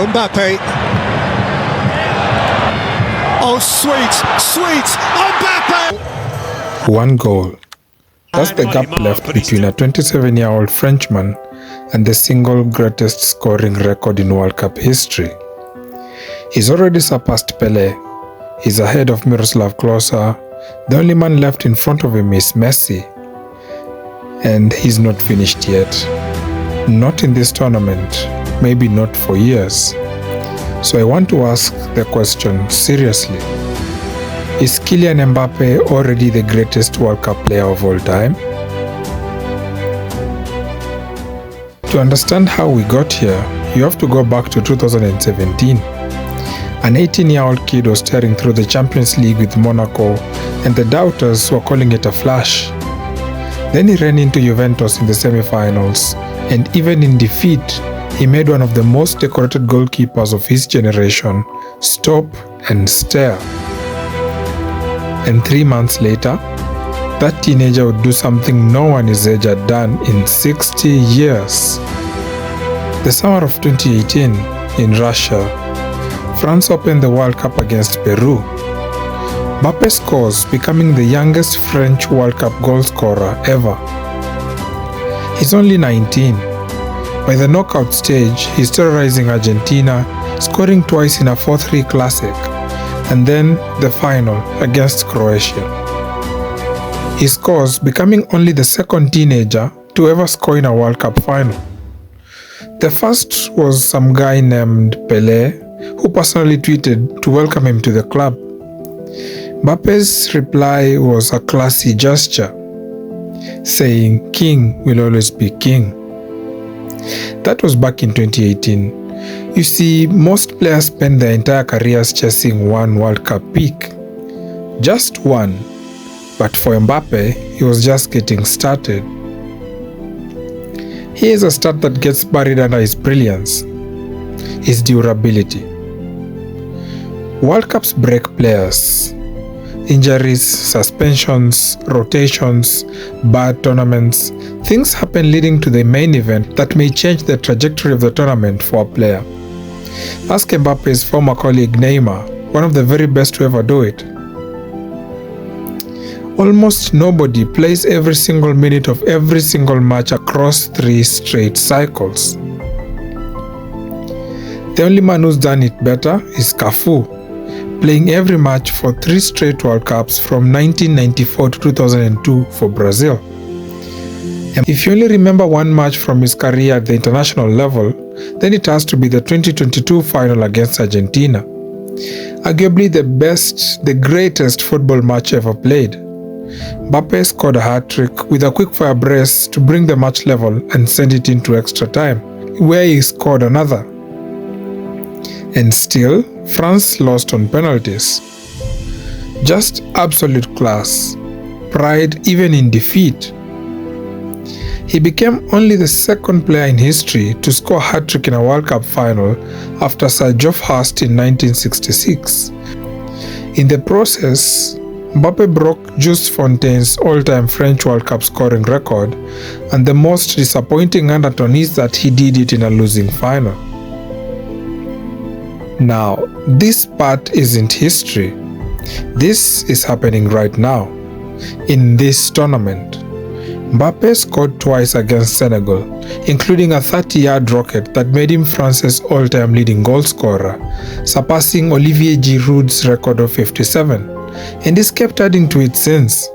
Mbappé. Oh, sweet, Mbappé! One goal. That's the gap left between a 27-year-old Frenchman and the single greatest scoring record in World Cup history. He's already surpassed Pelé. He's ahead of Miroslav Klose. The only man left in front of him is Messi. And he's not finished yet. Not in this tournament. Maybe not for years. So I want to ask the question seriously. Is Kylian Mbappé already the greatest World Cup player of all time? To understand how we got here, you have to go back to 2017. An 18-year-old kid was staring through the Champions League with Monaco, and the doubters were calling it a flash. Then he ran into Juventus in the semi-finals, and even in defeat, he made one of the most decorated goalkeepers of his generation stop and stare. And 3 months later, that teenager would do something no one his age had done in 60 years. The summer of 2018, in Russia, France opened the World Cup against Peru. Mbappé scores, becoming the youngest French World Cup goal scorer ever. He's only 19. By the knockout stage, he's terrorizing Argentina, scoring twice in a 4-3 classic, and then the final against Croatia. He scores, becoming only the second teenager to ever score in a World Cup final. The first was some guy named Pelé, who personally tweeted to welcome him to the club. Mbappe's reply was a classy gesture, saying, "King will always be king." That was back in 2018. You see, most players spend their entire careers chasing one World Cup peak. Just one. But for Mbappé, he was just getting started. Here's a stat that gets buried under his brilliance: his durability. World Cups break players. Injuries, suspensions, rotations, bad tournaments, things happen leading to the main event that may change the trajectory of the tournament for a player. Ask Mbappe's former colleague Neymar, one of the very best to ever do it. Almost nobody plays every single minute of every single match across 3 straight cycles. The only man who's done it better is Cafu, playing every match for 3 straight World Cups from 1994 to 2002 for Brazil. And if you only remember one match from his career at the international level, then it has to be the 2022 final against Argentina. Arguably the best, the greatest football match ever played. Mbappé scored a hat-trick with a quick-fire brace to bring the match level and send it into extra time, where he scored another. And still, France lost on penalties. Just absolute class. Pride even in defeat. He became only the second player in history to score a hat-trick in a World Cup final after Sir Geoff Hurst in 1966. In the process, Mbappé broke Jules Fontaine's all-time French World Cup scoring record, and the most disappointing undertone is that he did it in a losing final. Now, this part isn't history. This is happening right now, in this tournament. Mbappé scored twice against Senegal, including a 30-yard rocket that made him France's all-time leading goal scorer, surpassing Olivier Giroud's record of 57, and he's kept adding to it since.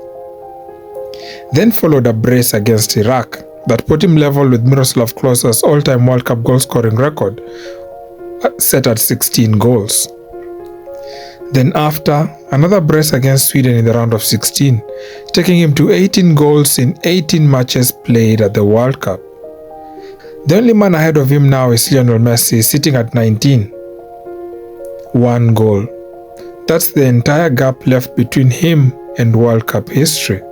Then followed a brace against Iraq that put him level with Miroslav Klose's all-time World Cup goal-scoring record, set at 16 goals. Then after, another brace against Sweden in the round of 16, taking him to 18 goals in 18 matches played at the World Cup. The only man ahead of him now is Lionel Messi, sitting at 19. 1 goal. That's the entire gap left between him and World Cup history.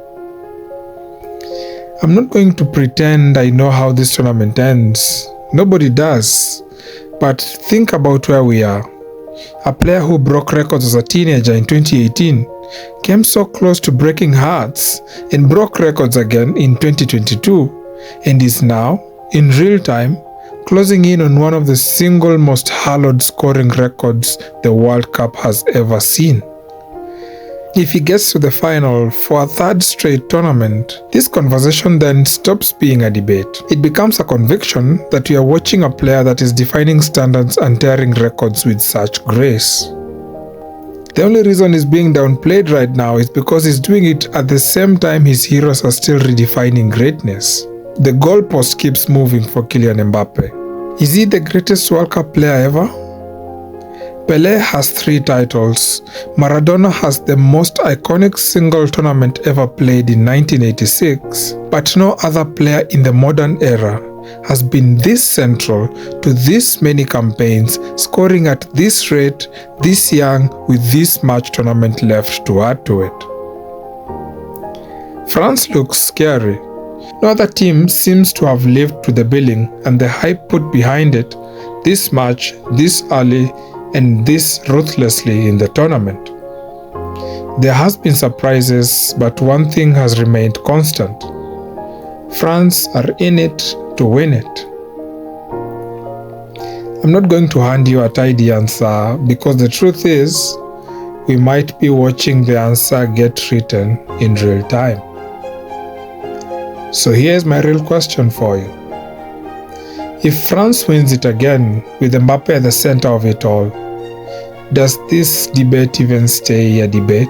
I'm not going to pretend I know how this tournament ends. Nobody does. But think about where we are. A player who broke records as a teenager in 2018 came so close to breaking hearts and broke records again in 2022, and is now, in real time, closing in on one of the single most hallowed scoring records the World Cup has ever seen. If he gets to the final for a third straight tournament, this conversation then stops being a debate. It becomes a conviction that we are watching a player that is defining standards and tearing records with such grace. The only reason he's being downplayed right now is because he's doing it at the same time his heroes are still redefining greatness. The goalpost keeps moving for Kylian Mbappe. Is he the greatest World Cup player ever? Pelé has 3 titles. Maradona has the most iconic single tournament ever played in 1986, but no other player in the modern era has been this central to this many campaigns, scoring at this rate, this young, with this much tournament left to add to it. France looks scary. No other team seems to have lived to the billing and the hype put behind it this much, this early, and this ruthlessly in the tournament. There has been surprises, but one thing has remained constant. France are in it to win it. I'm not going to hand you a tidy answer because the truth is, we might be watching the answer get written in real time. So here's my real question for you. If France wins it again with Mbappe at the center of it all, does this debate even stay a debate?